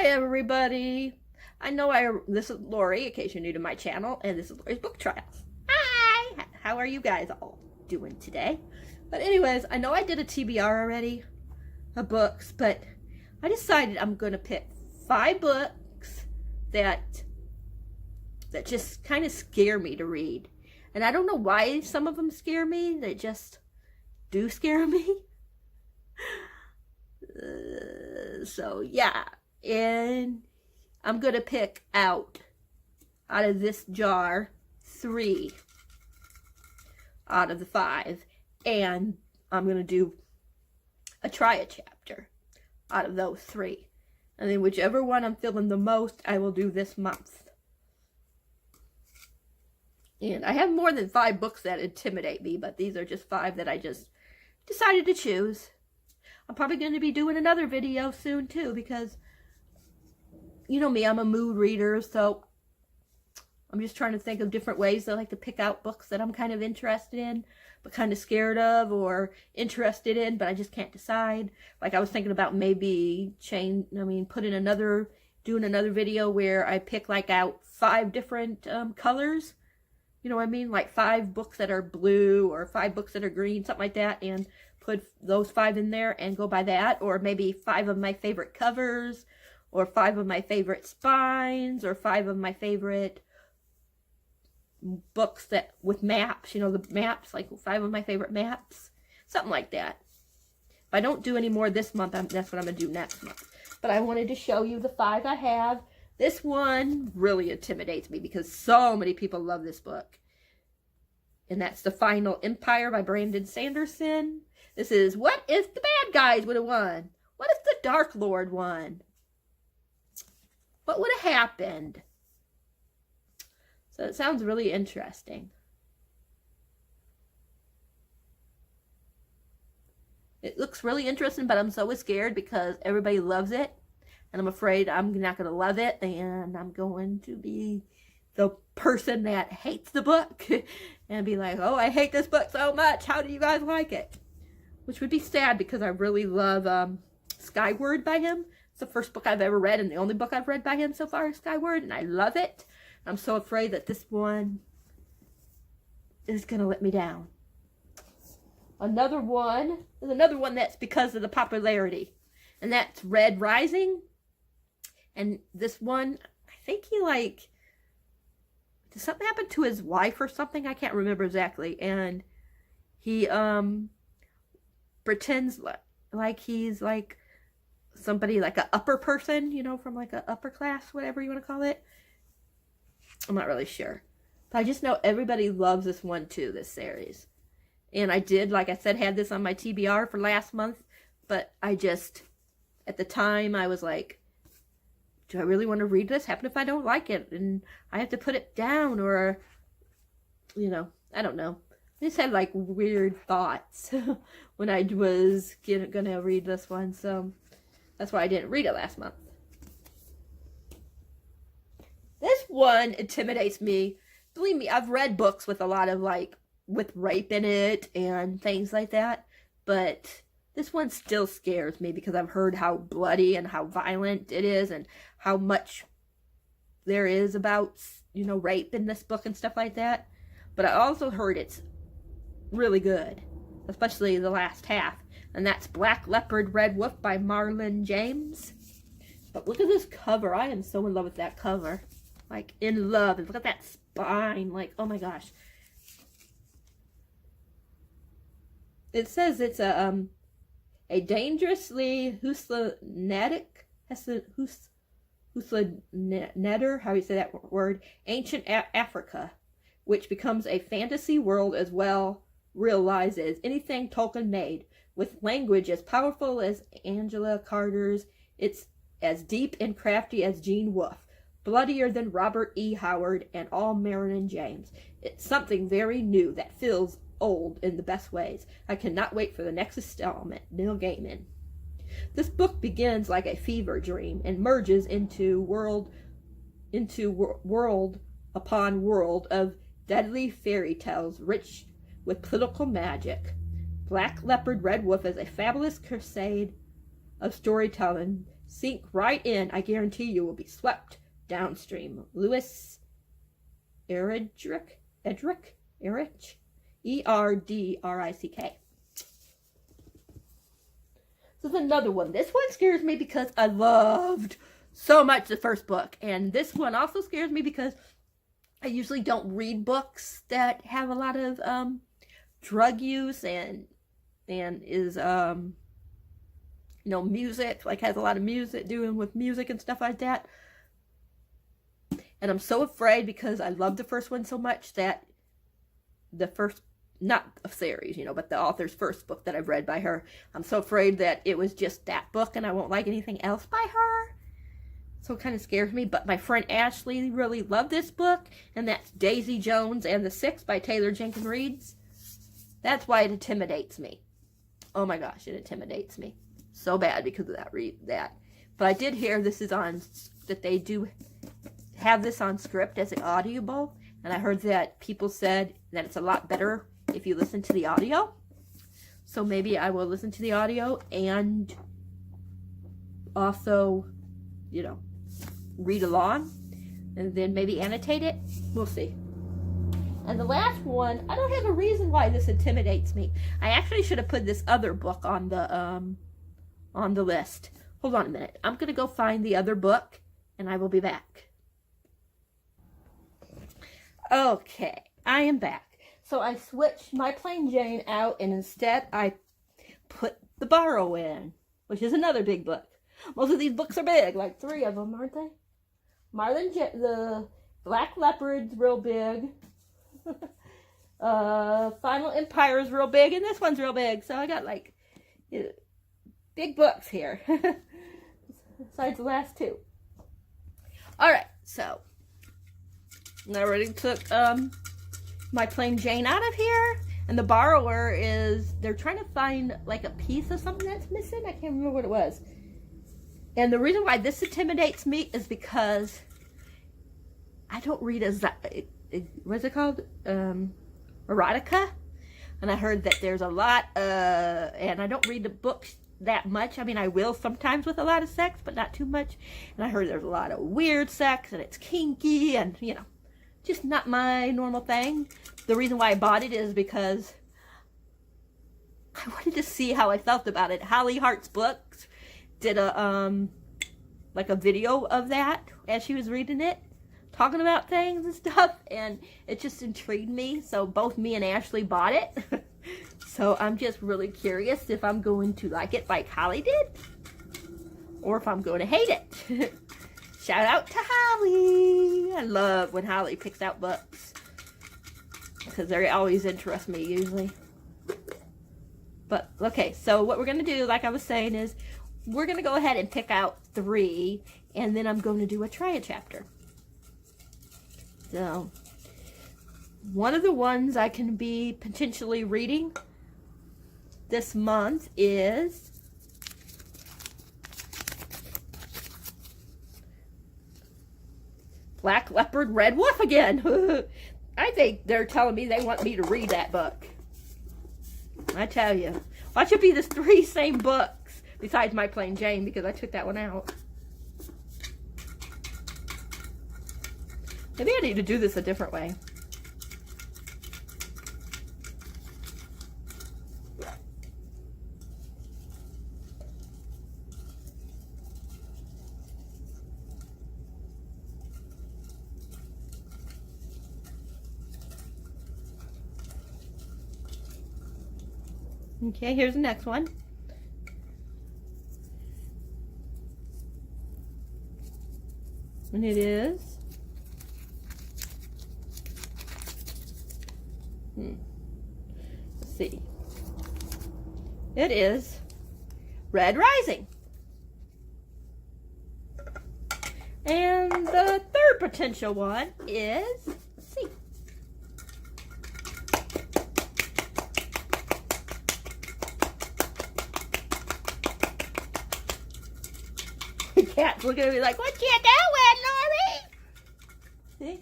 Hi everybody. This is Lori, in case you're new to my channel, and this is Lori's Book Trials. Hi! How are you guys all doing today? But anyways, I know I did a TBR already of books, but I decided I'm going to pick 5 books that just kind of scare me to read. And I don't know why some of them scare me, they just do scare me. So yeah, and I'm gonna pick out of this jar 3 out of the 5, and I'm gonna do try a chapter out of those 3, and then whichever one I'm feeling the most I will do this month. And I have more than 5 books that intimidate me, but these are just 5 that I just decided to choose. I'm probably going to be doing another video soon too, because you know me, I'm a mood reader, so I'm just trying to think of different ways that I like to pick out books that I'm kind of interested in, but kind of scared of, or interested in, but I just can't decide. Like I was thinking about maybe doing another video where I pick like out 5 different colors. You know what I mean? Like 5 books that are blue or 5 books that are green, something like that, and put those 5 in there and go by that. Or maybe 5 of my favorite covers, or 5 of my favorite spines, or 5 of my favorite books that with maps, you know, the maps, like 5 of my favorite maps, something like that. If I don't do any more this month, that's what I'm going to do next month. But I wanted to show you the 5 I have. This one really intimidates me because so many people love this book. And that's The Final Empire by Brandon Sanderson. This is, what if the bad guys would have won? What if the Dark Lord won? What would have happened? So it sounds really interesting. It looks really interesting, but I'm so scared because everybody loves it. And I'm afraid I'm not going to love it, and I'm going to be the person that hates the book and be like, oh, I hate this book so much. How do you guys like it? Which would be sad because I really love Skyward by him. It's the first book I've ever read and the only book I've read by him so far is Skyward, and I love it. I'm so afraid that this one is going to let me down. Another one that's because of the popularity, and that's Red Rising. And this one, I think did something happen to his wife or something? I can't remember exactly. And he pretends like he's like somebody, like an upper person, you know, from like an upper class, whatever you want to call it. I'm not really sure. But I just know everybody loves this one too, this series. And I did, like I said, had this on my TBR for last month. But I just, at the time, I was like, do I really want to read this? Happen if I don't like it and I have to put it down, or, you know, I don't know. I just had like weird thoughts when I was gonna read this one, so that's why I didn't read it last month. This one intimidates me. Believe me, I've read books with a lot of with rape in it and things like that, but this one still scares me because I've heard how bloody and how violent it is and how much there is about, you know, rape in this book and stuff like that. But I also heard it's really good, especially the last half. And that's Black Leopard, Red Wolf by Marlon James. But look at this cover. I am so in love with that cover. Like, in love. And look at that spine. Like, oh my gosh. It says it's a dangerously Huslandic, Huslaneder, how do you say that word, ancient Africa, which becomes a fantasy world as well realizes anything Tolkien made, with language as powerful as Angela Carter's. It's as deep and crafty as Gene Wolfe, bloodier than Robert E. Howard and all Marlon James. It's something very new that feels old in the best ways. I cannot wait for the next installment. Neil Gaiman. This book begins like a fever dream and merges into world upon world of deadly fairy tales rich with political magic. Black Leopard, Red Wolf is a fabulous crusade of storytelling sink right in. I guarantee you will be swept downstream. Louis Erdrich, Erdrick, Erdrick. This is another one. This one scares me because I loved so much the first book. And this one also scares me because I usually don't read books that have a lot of drug use and is music, like has a lot of music, doing with music and stuff like that. And I'm so afraid because I love the first one so much that the first, not a series, but the author's first book that I've read by her, I'm so afraid that it was just that book and I won't like anything else by her. So it kind of scares me. But my friend Ashley really loved this book, and that's Daisy Jones and the Six by Taylor Jenkins Reid. That's why it intimidates me. Oh my gosh, it intimidates me so bad because of that. But I did hear this is on, that they do have this on script as an audible, and I heard that people said that it's a lot better if you listen to the audio. So maybe I will listen to the audio and also, read along and then maybe annotate it. We'll see. And the last one, I don't have a reason why this intimidates me. I actually should have put this other book on the list. Hold on a minute. I'm going to go find the other book and I will be back. Okay, I am back. So I switched My Plain Jane out and instead I put The Burrow in, which is another big book. Most of these books are big, like 3 of them, aren't they? The Black Leopard's real big. Final Empire is real big, and this one's real big. So I got like big books here. Besides the last 2. Alright, so I already took My Plain Jane out of here. And The Borrower is, they're trying to find like a piece of something that's missing. I can't remember what it was. And the reason why this intimidates me is because I don't read what's it called? Erotica. And I heard that there's a lot, and I don't read the books that much. I mean, I will sometimes with a lot of sex, but not too much. And I heard there's a lot of weird sex, and it's kinky, and, just not my normal thing. The reason why I bought it is because I wanted to see how I felt about it. Holly Hart's Books did a video of that as she was reading it, talking about things and stuff, and it just intrigued me. So both me and Ashley bought it. So I'm just really curious if I'm going to like it like Holly did, or if I'm going to hate it. Shout out to Holly. I love when Holly picks out books because they always interest me usually. But okay, so what we're going to do, like I was saying, is we're going to go ahead and pick out 3, and then I'm going to do a try a chapter. So, one of the ones I can be potentially reading this month is Black Leopard, Red Wolf again. I think they're telling me they want me to read that book. I tell you. Watch it be the 3 same books besides My Plain Jane because I took that one out. Maybe I need to do this a different way. Okay, here's the next one. And it is let's see. It is Red Rising. And the third potential one is, let's see. The cat's looking at me like, what you doing, Lori? See?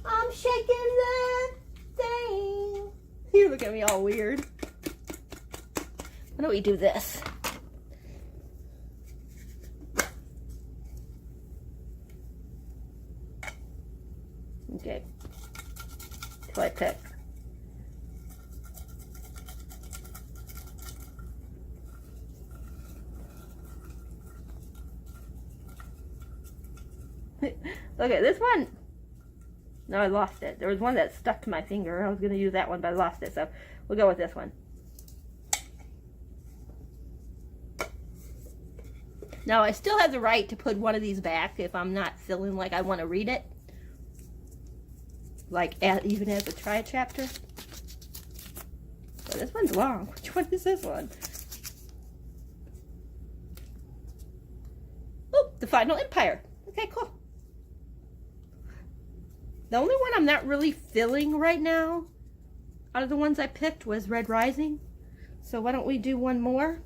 I'm shaking the thing. You look at me all weird. Why don't we do this? Okay. Till I pick. Okay, this one. No, I lost it. There was one that stuck to my finger. I was going to use that one, but I lost it. So we'll go with this one. Now, I still have the right to put one of these back if I'm not feeling like I want to read it. Like, even as a try chapter. But this one's long. Which one is this one? Oh, The Final Empire. Okay, cool. The only one I'm not really feeling right now out of the ones I picked was Red Rising. So why don't we do one more?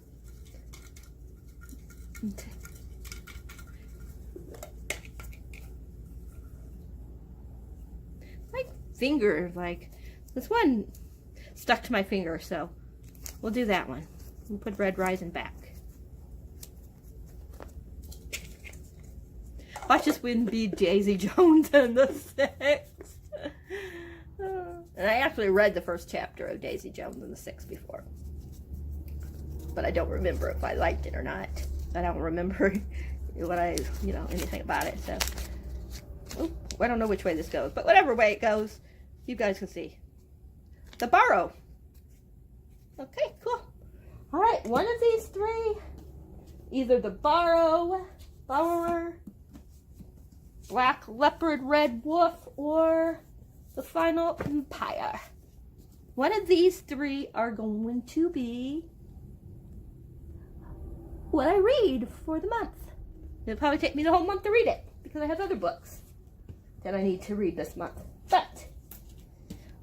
My finger, like, this one stuck to my finger, so we'll do that one. We'll put Red Rising back. Watch this one be Daisy Jones and the Six. And I actually read the first chapter of Daisy Jones and the Six before. But I don't remember if I liked it or not. I don't remember what anything about it. So, ooh, I don't know which way this goes. But whatever way it goes, you guys can see. The Borrow. Okay, cool. All right, one of these three. Either The Borrower, Black Leopard, Red Wolf, or The Final Empire. One of these three are going to be what I read for the month. It'll probably take me the whole month to read it because I have other books that I need to read this month. But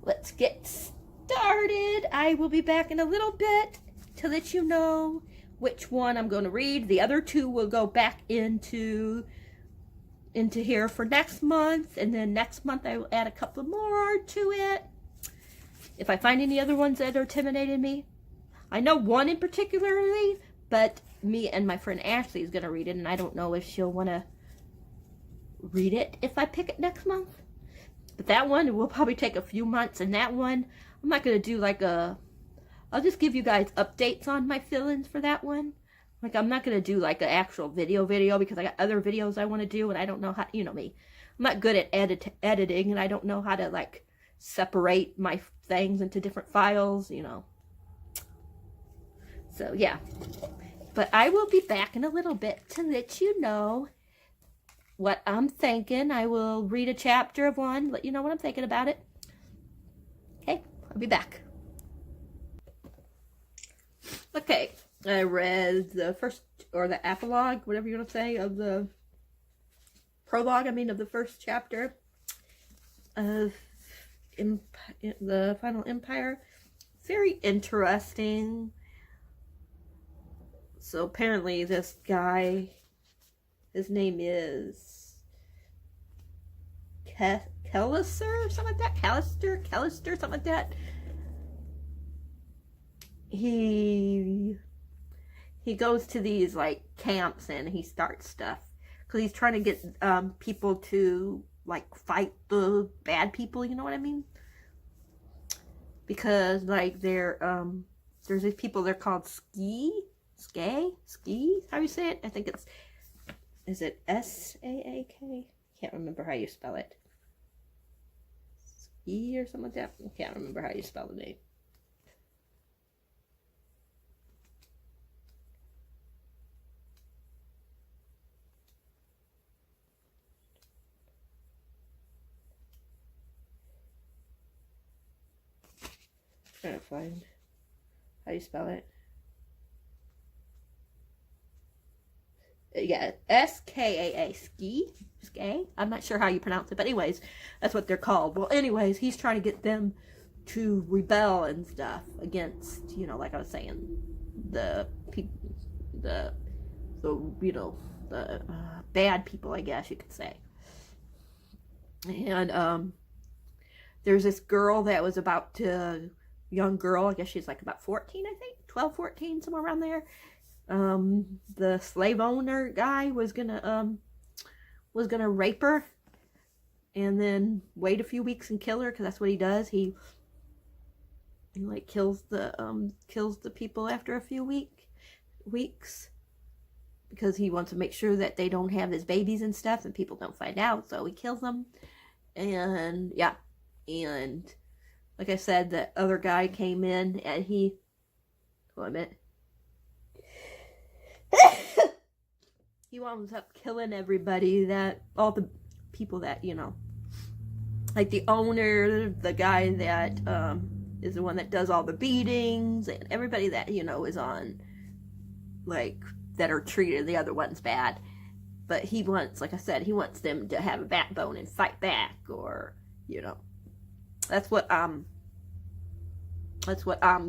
let's get started. I will be back in a little bit to let you know which one I'm going to read. The other two will go back into here for next month, and then next month I will add a couple more to it if I find any other ones that are intimidating me. I know one in particularly, but me and my friend Ashley is going to read it, and I don't know if she'll want to read it if I pick it next month. But that one will probably take a few months, and that one I'm not going to do like I'll just give you guys updates on my feelings for that one. Like, I'm not going to do like an actual video because I got other videos I want to do, and I don't know how, you know me. I'm not good at editing, and I don't know how to like separate my things into different files, you know. So, yeah. But I will be back in a little bit to let you know what I'm thinking. I will read a chapter of one, let you know what I'm thinking about it. Okay, I'll be back. Okay, I read the first, or the epilogue, whatever you want to say, of the prologue, of the first chapter of The Final Empire. Very interesting. So apparently this guy, his name is Kellister, or something like that. Kellister, something like that. He goes to these like camps and he starts stuff because he's trying to get people to like fight the bad people, you know what I mean? Because like there's these people, they're called Ski, how you say it? I think is it S-A-A-K? Can't remember how you spell it. Ski or something like that. I can't remember how you spell the name. Trying to find how you spell it. Yeah, S-K-A-A, Ski. I'm not sure how you pronounce it, but anyways, that's what they're called. Well, anyways, he's trying to get them to rebel and stuff against, you know, like I was saying, the bad people, I guess you could say. And there's this girl that was about to, young girl, I guess she's like about 14, I think, 12, 14, somewhere around there. The slave owner guy was gonna rape her, and then wait a few weeks and kill her, because that's what he does. He like kills the people after a few weeks, because he wants to make sure that they don't have his babies and stuff and people don't find out, so he kills them. And yeah, and like I said, the other guy came in and he he winds up killing everybody, that all the people that, you know, like the owner, the guy that is the one that does all the beatings, and everybody that, you know, is on, like, that are treated the other ones bad. But he wants, like I said, he wants them to have a backbone and fight back, or, you know, that's what I'm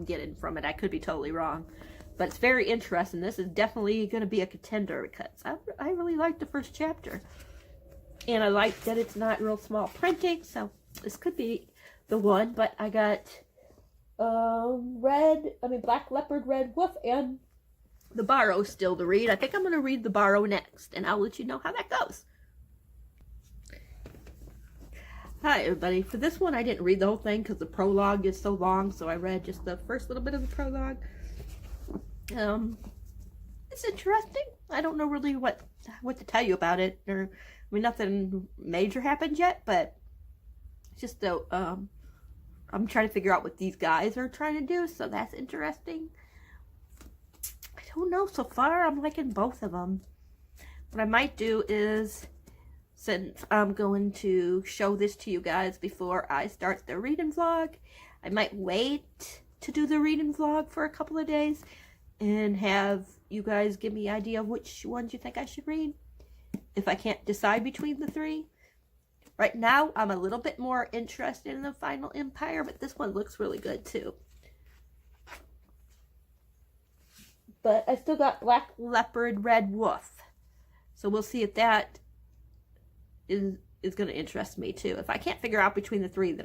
getting from it. I could be totally wrong, but it's very interesting. This is definitely going to be a contender, because I really like the first chapter, and I like that it's not real small printing, so this could be the one. But I got Black Leopard, Red Wolf, and The Borrow still to read. I think I'm going to read The Borrow next, and I'll let you know how that goes. Hi, everybody. For this one, I didn't read the whole thing because the prologue is so long, so I read just the first little bit of the prologue. It's interesting. I don't know really what to tell you about it. Nothing major happened yet, but just I'm trying to figure out what these guys are trying to do, so that's interesting. I don't know. So far, I'm liking both of them. What I might do is, since I'm going to show this to you guys before I start the reading vlog, I might wait to do the reading vlog for a couple of days and have you guys give me an idea of which ones you think I should read, if I can't decide between the three. Right now, I'm a little bit more interested in The Final Empire, but this one looks really good too. But I still got Black Leopard, Red Wolf, so we'll see if that is going to interest me too. If I can't figure out between the three,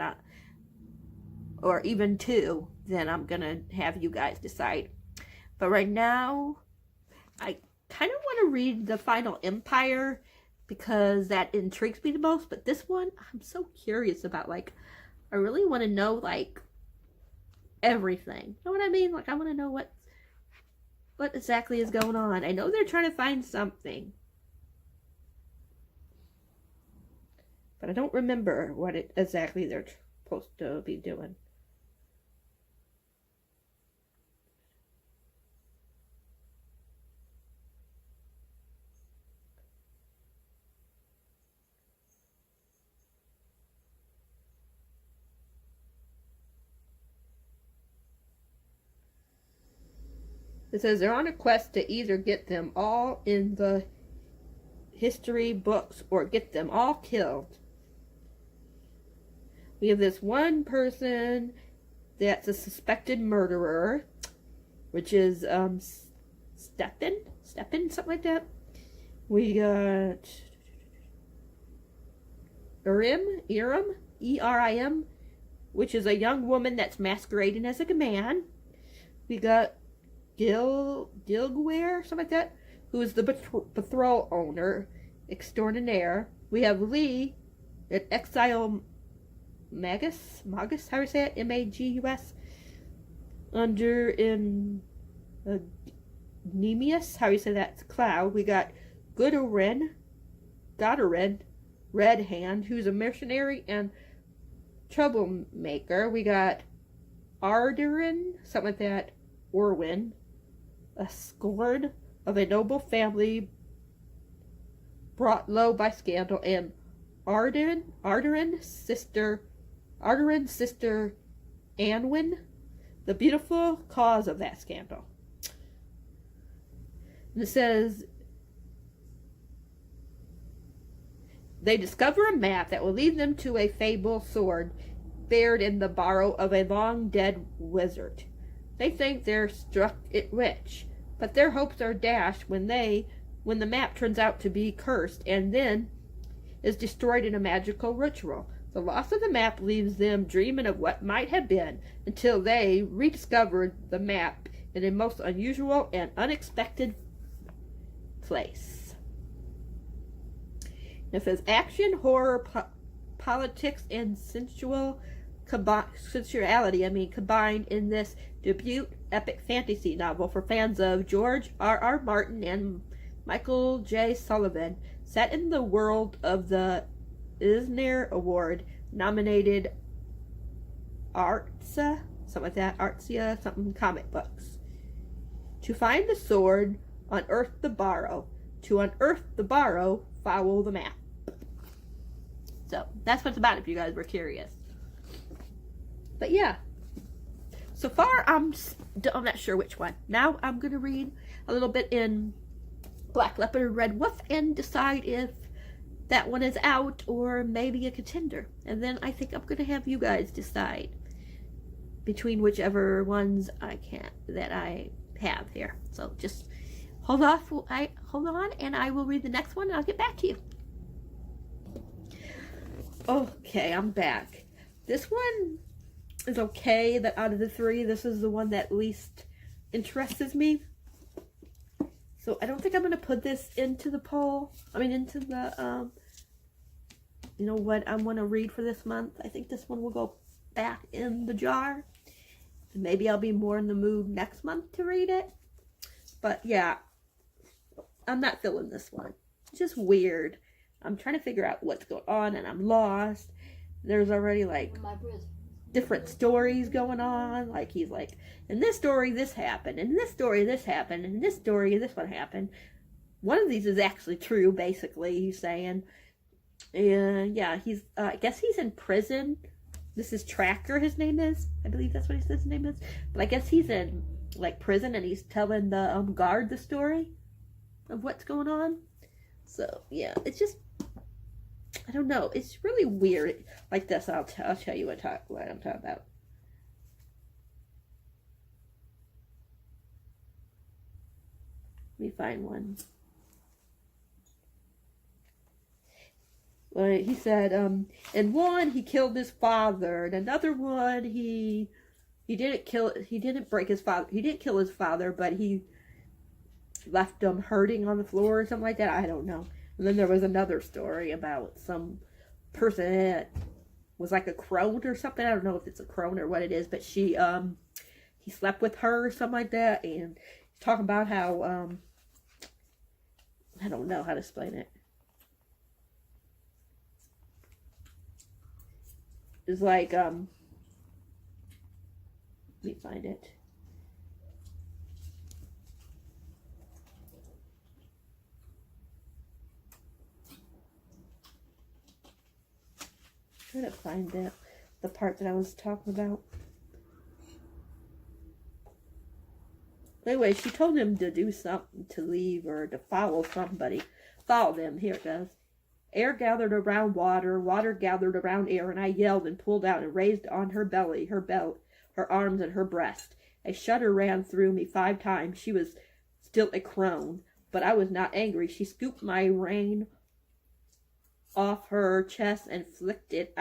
or even two, then I'm going to have you guys decide. But right now, I kind of want to read The Final Empire because that intrigues me the most. But this one, I'm so curious about. Like, I really want to know, like, everything. You know what I mean? Like, I want to know what exactly is going on. I know they're trying to find something, but I don't remember what exactly they're supposed to be doing. It says they're on a quest to either get them all in the history books or get them all killed. We have this one person that's a suspected murderer, which is Stepin, something like that. We got Erim, E-R-I-M, which is a young woman that's masquerading as a man. We got Gilguer, something like that, who is the patrol owner extraordinaire. We have Lee, an exile magus, how do you say it? M-A-G-U-S, under in Nemius, how do you say that? It's Cloud. We got Godorin, Red Hand, who's a mercenary and troublemaker. We got Arderin, something like that, Orwin, a scorn of a noble family brought low by scandal, and Arderin sister Anwin, the beautiful cause of that scandal. And it says they discover a map that will lead them to a fabled sword buried in the burrow of a long dead wizard. They think they're struck it rich, but their hopes are dashed when the map turns out to be cursed and then is destroyed in a magical ritual. The loss of the map leaves them dreaming of what might have been until they rediscovered the map in a most unusual and unexpected place. It says action, horror, politics and sensuality combined in this debut epic fantasy novel for fans of George R.R. Martin and Michael J. Sullivan, set in the world of the Eisner Award nominated Artsia, something comic books. To find the sword, unearth the borrow. To unearth the borrow, follow the map. So that's what it's about if you guys were curious. But yeah, so far I'm not sure which one. Now I'm going to read a little bit in Black Leopard and Red Wolf and decide if that one is out or maybe a contender. And then I think I'm going to have you guys decide between whichever ones I have here. So just hold on and I will read the next one and I'll get back to you. Okay, I'm back. This one is okay. That out of the three, this is the one that least interests me. So I don't think I'm going to put this into the poll. Into the, what I'm going to read for this month. I think this one will go back in the jar. And maybe I'll be more in the mood next month to read it. But yeah, I'm not feeling this one. It's just weird. I'm trying to figure out what's going on and I'm lost. There's already like different stories going on. Like he's like, in this story this happened, in this story this happened, in this story this one happened. One of these is actually true, basically, he's saying. And yeah, he's I guess he's in prison. This is Tracker, his name is. I believe that's what he says his name is. But I guess he's in like prison and he's telling the guard the story of what's going on. So yeah, it's just, I don't know. It's really weird. Like this, I'll tell you what I'm talking about. Let me find one. Well, he said, in one he killed his father, and another one he didn't kill his father, but he left him hurting on the floor or something like that. I don't know. And then there was another story about some person that was like a crone or something. I don't know if it's a crone or what it is, but he slept with her or something like that. And he's talking about how, I don't know how to explain it. It's like, let me find it. Trying to find the part that I was talking about. Anyway, she told him to do something, to leave or to follow somebody. Follow them. Here it goes. Air gathered around water, water gathered around air, and I yelled and pulled out and raised on her belly, her belt, her arms, and her breast. A shudder ran through me 5 times. She was still a crone, but I was not angry. She scooped my rein off her chest and flicked it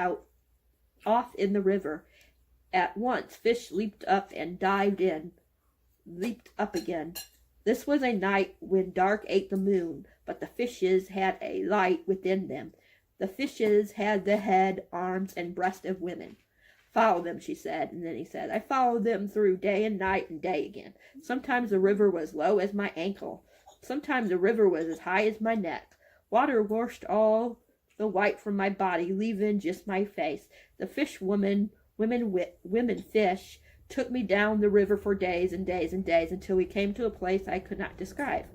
off in the river. At once, fish leaped up and dived in, leaped up again. This was a night when dark ate the moon, but the fishes had a light within them. The fishes had the head, arms, and breast of women. Follow them, she said. And then he said, I followed them through day and night and day again. Sometimes the river was low as my ankle. Sometimes the river was as high as my neck. Water washed all the white from my body, leaving just my face. The women fish took me down the river for days and days and days until we came to a place I cannot describe.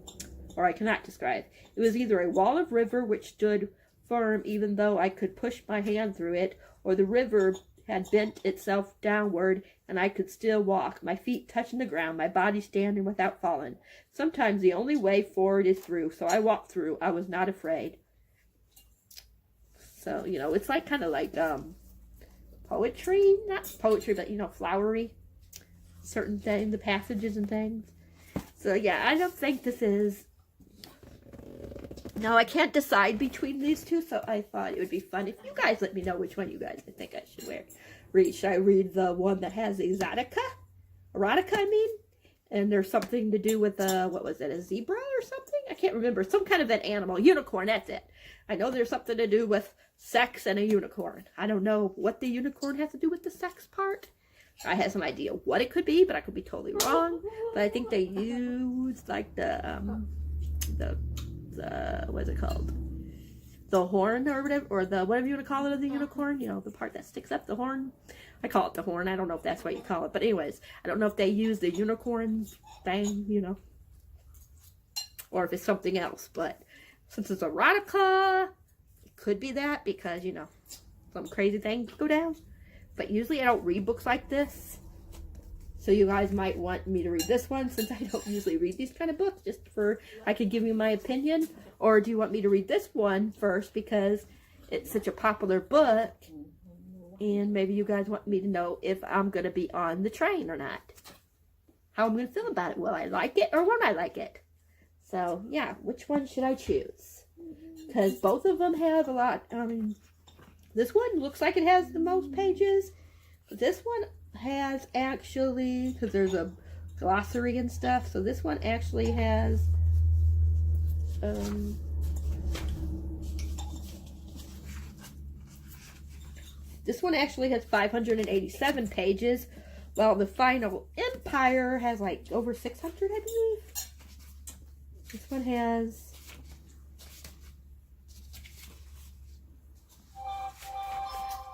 It was either a wall of river which stood firm even though I could push my hand through it, or the river had bent itself downward and I could still walk, my feet touching the ground, my body standing without falling. Sometimes the only way forward is through, so I walked through. I was not afraid. So, it's like kind of like poetry, not poetry, but flowery, certain things, the passages and things. So yeah, I don't think this is, no, I can't decide between these two, so I thought it would be fun if you guys let me know which one you guys think I should read. Should I read the one that has erotica, And there's something to do with what was it, a zebra or something? I can't remember. Some kind of an animal. Unicorn, that's it. I know there's something to do with sex and a unicorn. I don't know what the unicorn has to do with the sex part. I have some idea what it could be, but I could be totally wrong. But I think they used like the what is it called? The horn or whatever, or the whatever you want to call it of the unicorn. You know, the part that sticks up, the horn. I call it the horn. I don't know if that's what you call it. But anyways, I don't know if they use the unicorn thing, you know, or if it's something else. But since it's erotica, it could be that because, you know, some crazy thing could go down. But usually I don't read books like this. So you guys might want me to read this one since I don't usually read these kind of books. Just for, I could give you my opinion. Or do you want me to read this one first because it's such a popular book? And maybe you guys want me to know if I'm going to be on the train or not. How I'm going to feel about it. Will I like it or won't I like it? So, yeah. Which one should I choose? Because both of them have a lot. I mean, this one looks like it has the most pages. But this one has actually, because there's a glossary and stuff. So this one actually has... this one actually has 587 pages, while the Final Empire has like over 600, I believe. This one has...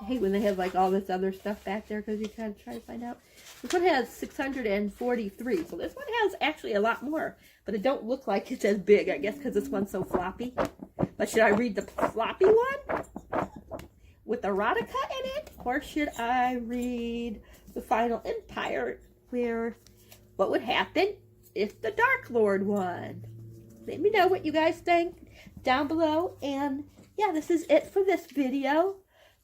I hate when they have like all this other stuff back there because you kind of try to find out. This one has 643, so this one has actually a lot more, but it don't look like it's as big, I guess, because this one's so floppy. But should I read the floppy one with erotica in it, or should I read the Final Empire, where what would happen if the Dark Lord won? Let me know what you guys think down below. And yeah, this is it for this video.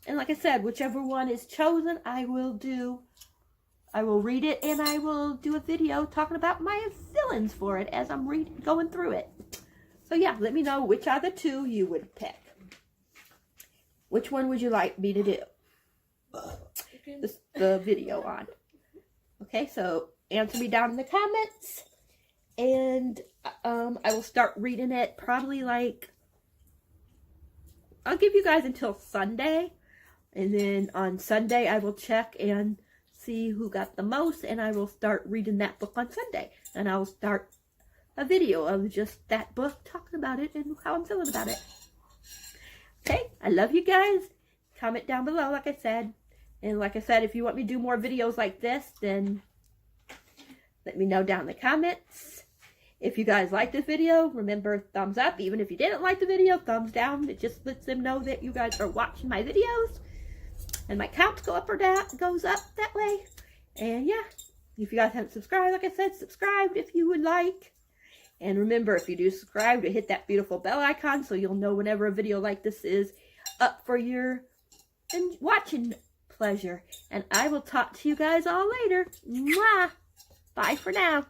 And like I said, whichever one is chosen, I will read it, and I will do a video talking about my feelings for it as I'm going through it. So yeah, let me know which are the two you would pick. Which one would you like me to do the video on? Okay, so answer me down in the comments, and I will start reading it probably like, I'll give you guys until Sunday, and then on Sunday I will check and see who got the most, and I will start reading that book on Sunday, and I'll start a video of just that book, talking about it and how I'm feeling about it. Okay, I love you guys. Comment down below, like I said. And like I said, if you want me to do more videos like this, then let me know down in the comments. If you guys like this video, remember, thumbs up. Even if you didn't like the video, thumbs down. It just lets them know that you guys are watching my videos. And my counts go up or down, goes up that way. And yeah, if you guys haven't subscribed, like I said, subscribe if you would like. And remember, if you do subscribe, to hit that beautiful bell icon so you'll know whenever a video like this is up for your watching pleasure. And I will talk to you guys all later. Mwah! Bye for now.